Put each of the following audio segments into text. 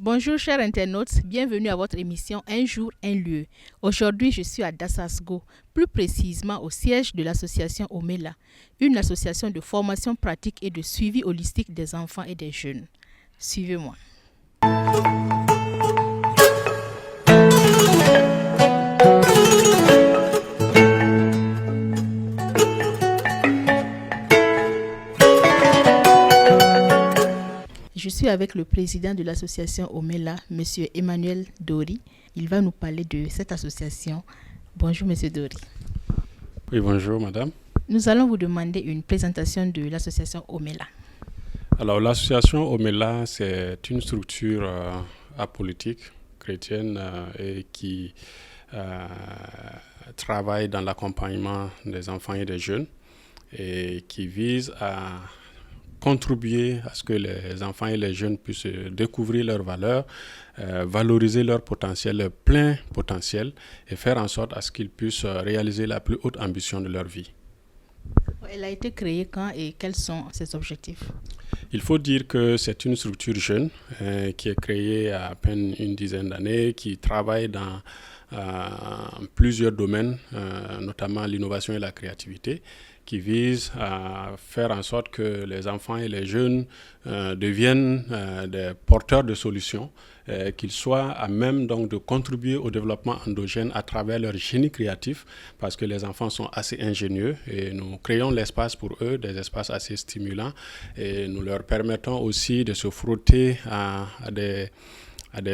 Bonjour chers internautes, bienvenue à votre émission Un jour, un lieu. Aujourd'hui, je suis à Dassasgo, plus précisément au siège de l'association Omela, une association de formation pratique et de suivi holistique des enfants et des jeunes. Suivez-moi. Je suis avec le président de l'association Omela, M. Emmanuel Dori. Il va nous parler de cette association. Bonjour M. Dori. Oui, bonjour madame. Nous allons vous demander une présentation de l'association Omela. Alors l'association Omela, c'est une structure apolitique chrétienne et qui travaille dans l'accompagnement des enfants et des jeunes et qui vise à contribuer à ce que les enfants et les jeunes puissent découvrir leurs valeurs, valoriser leur potentiel, leur plein potentiel et faire en sorte à ce qu'ils puissent réaliser la plus haute ambition de leur vie. Elle a été créée quand et quels sont ses objectifs? Il faut dire que c'est une structure jeune qui est créée à peine une dizaine d'années, qui travaille dans plusieurs domaines, notamment l'innovation et la créativité, qui vise à faire en sorte que les enfants et les jeunes deviennent des porteurs de solutions, qu'ils soient à même donc de contribuer au développement endogène à travers leur génie créatif, parce que les enfants sont assez ingénieux et nous créons l'espace pour eux, des espaces assez stimulants, et nous leur permettons aussi de se frotter à des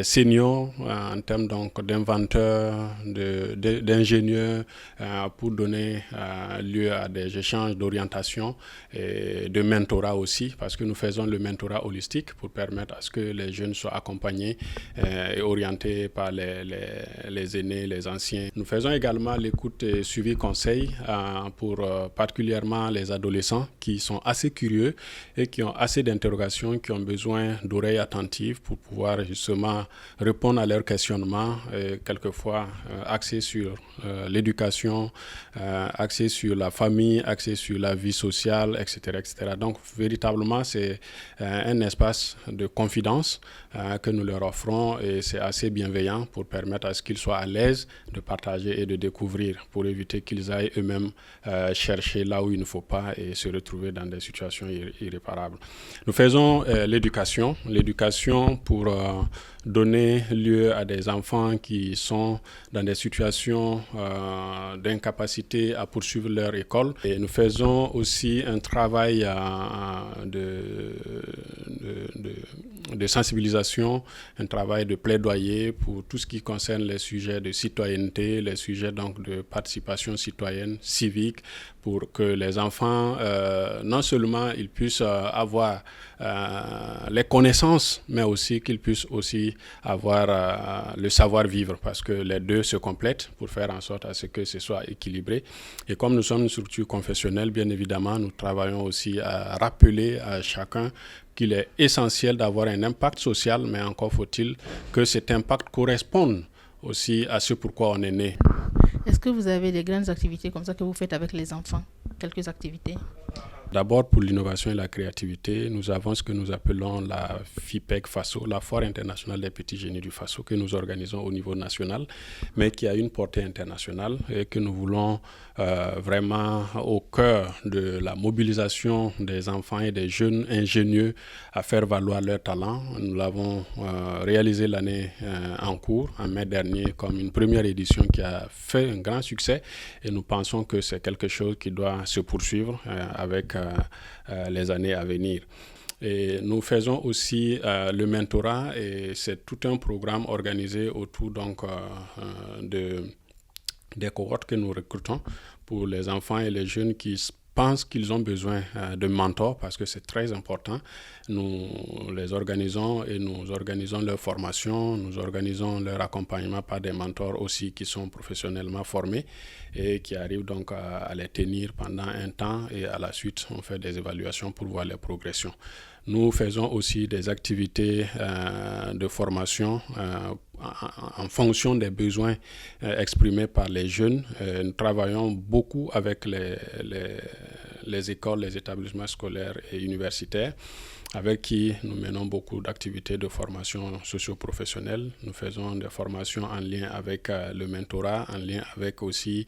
seniors en termes donc d'inventeurs, d'ingénieurs pour donner lieu à des échanges d'orientation et de mentorat aussi, parce que nous faisons le mentorat holistique pour permettre à ce que les jeunes soient accompagnés et orientés par les aînés, les anciens. Nous faisons également l'écoute et suivi conseil pour particulièrement les adolescents qui sont assez curieux et qui ont assez d'interrogations, qui ont besoin d'oreilles attentives pour pouvoir justement répondre à leurs questionnements, quelquefois axés sur l'éducation, axés sur la famille, axés sur la vie sociale, etc., etc. Donc, véritablement, c'est un espace de confidence que nous leur offrons et c'est assez bienveillant pour permettre à ce qu'ils soient à l'aise de partager et de découvrir pour éviter qu'ils aillent eux-mêmes chercher là où il ne faut pas et se retrouver dans des situations irréparables. Nous faisons l'éducation pour donner lieu à des enfants qui sont dans des situations d'incapacité à poursuivre leur école. Et nous faisons aussi un travail de sensibilisation, un travail de plaidoyer pour tout ce qui concerne les sujets de citoyenneté, les sujets donc de participation citoyenne, civique, pour que les enfants, non seulement ils puissent avoir les connaissances, mais aussi qu'ils puissent aussi avoir le savoir-vivre, parce que les deux se complètent pour faire en sorte à ce que ce soit équilibré. Et comme nous sommes une structure confessionnelle, bien évidemment, nous travaillons aussi à rappeler à chacun qu'il est essentiel d'avoir un impact social, mais encore faut-il que cet impact corresponde aussi à ce pourquoi on est né. Est-ce que vous avez des grandes activités comme ça que vous faites avec les enfants? Quelques activités? D'abord, pour l'innovation et la créativité, nous avons ce que nous appelons la FIPEC Faso, la Foire internationale des petits génies du Faso, que nous organisons au niveau national, mais qui a une portée internationale et que nous voulons vraiment au cœur de la mobilisation des enfants et des jeunes ingénieux à faire valoir leurs talents. Nous l'avons réalisé l'année en cours, en mai dernier, comme une première édition qui a fait un grand succès et nous pensons que c'est quelque chose qui doit se poursuivre avec les années à venir. Et nous faisons aussi le mentorat et c'est tout un programme organisé autour donc des cohortes que nous recrutons pour les enfants et les jeunes qui pensent qu'ils ont besoin de mentors parce que c'est très important. Nous les organisons et nous organisons leur formation, nous organisons leur accompagnement par des mentors aussi qui sont professionnellement formés et qui arrivent donc à les tenir pendant un temps et à la suite on fait des évaluations pour voir les progressions. Nous faisons aussi des activités de formation en fonction des besoins exprimés par les jeunes. Nous travaillons beaucoup avec les écoles, les établissements scolaires et universitaires avec qui nous menons beaucoup d'activités de formation socio-professionnelle. Nous faisons des formations en lien avec le mentorat, en lien avec aussi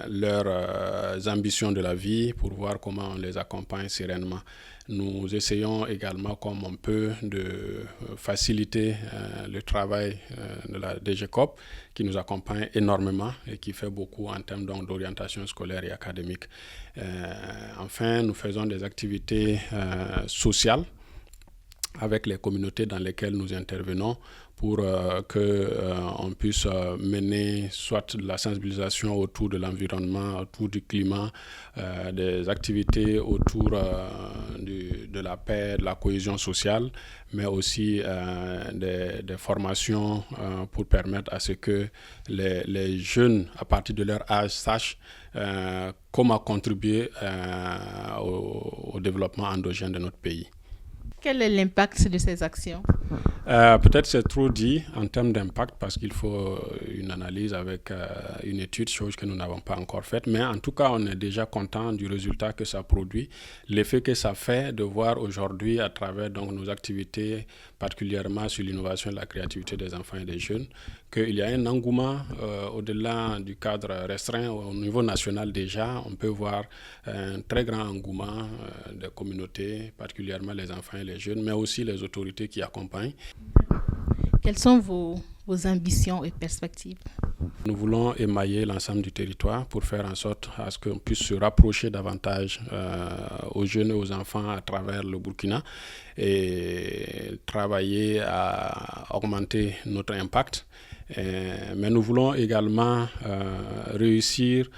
leurs ambitions de la vie pour voir comment on les accompagne sereinement. Nous essayons également, comme on peut, de faciliter le travail de la DGCOP, qui nous accompagne énormément et qui fait beaucoup en termes donc, d'orientation scolaire et académique. Enfin, nous faisons des activités sociales avec les communautés dans lesquelles nous intervenons pour qu'on puisse mener soit de la sensibilisation autour de l'environnement, autour du climat, des activités autour de la paix, de la cohésion sociale, mais aussi des formations pour permettre à ce que les jeunes, à partir de leur âge, sachent comment contribuer au développement endogène de notre pays. Quel est l'impact de ces actions? Peut-être c'est trop dit en termes d'impact parce qu'il faut une analyse avec une étude, chose que nous n'avons pas encore faite. Mais en tout cas, on est déjà content du résultat que ça produit. L'effet que ça fait de voir aujourd'hui à travers donc, nos activités, particulièrement sur l'innovation et la créativité des enfants et des jeunes, qu'il y a un engouement au-delà du cadre restreint au niveau national déjà. On peut voir un très grand engouement des communautés, particulièrement les enfants et les jeunes, mais aussi les autorités qui accompagnent. Quelles sont vos ambitions et perspectives? Nous voulons émailler l'ensemble du territoire pour faire en sorte à ce qu'on puisse se rapprocher davantage aux jeunes et aux enfants à travers le Burkina et travailler à augmenter notre impact. Mais nous voulons également réussir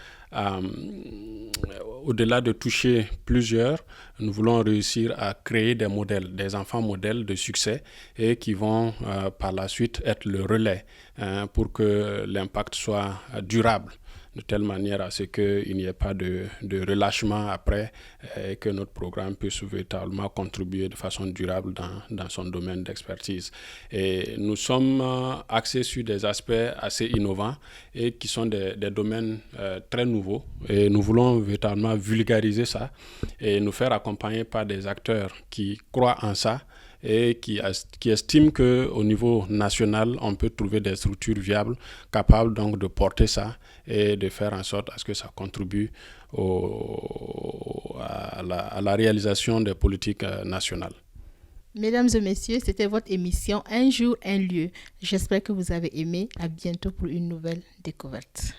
au-delà de toucher plusieurs, nous voulons réussir à créer des modèles, des enfants modèles de succès et qui vont par la suite être le relais pour que l'impact soit durable, de telle manière à ce qu'il n'y ait pas de relâchement après et que notre programme puisse véritablement contribuer de façon durable dans son domaine d'expertise. Et nous sommes axés sur des aspects assez innovants et qui sont des domaines très nouveaux. Et nous voulons véritablement vulgariser ça et nous faire accompagner par des acteurs qui croient en ça et qui estiment qu'au niveau national, on peut trouver des structures viables capables donc de porter ça et de faire en sorte à ce que ça contribue à la réalisation des politiques nationales. Mesdames et messieurs, c'était votre émission Un jour, un lieu. J'espère que vous avez aimé. À bientôt pour une nouvelle découverte.